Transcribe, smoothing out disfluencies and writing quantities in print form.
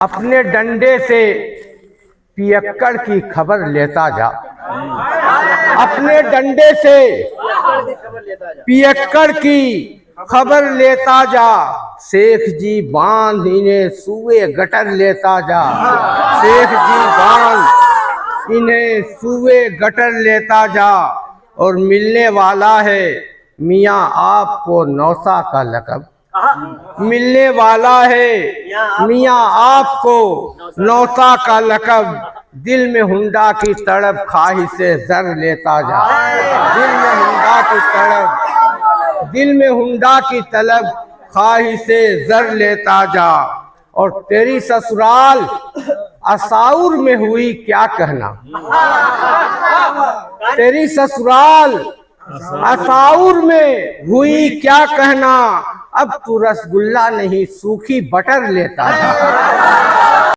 अपने डंडे से पियक्कड़ की खबर लेता जा, अपने डंडे से पियक्कड़ की खबर लेता जा। शेख जी बांध इन्हें सूए गटर लेता जा, शेख जी बांध इन्हें सूए गटर लेता जा। और मिलने वाला है मियाँ आपको नौसा का लक़ब, मिलने वाला है मियाँ आपको नौसा का लक़ब। दिल में हुंडा की तड़प ख्वाहिशे ज़र लेता जा, दिल में हुंडा की तड़प, दिल में हुंडा की तलब ख्वाहिशे ज़र लेता जा। और तेरी ससुराल असाउर में हुई क्या कहना, तेरी ससुराल असाउर में हुई क्या कहना। अब तू रसगुल्ला नहीं सूखी बटर लेता है।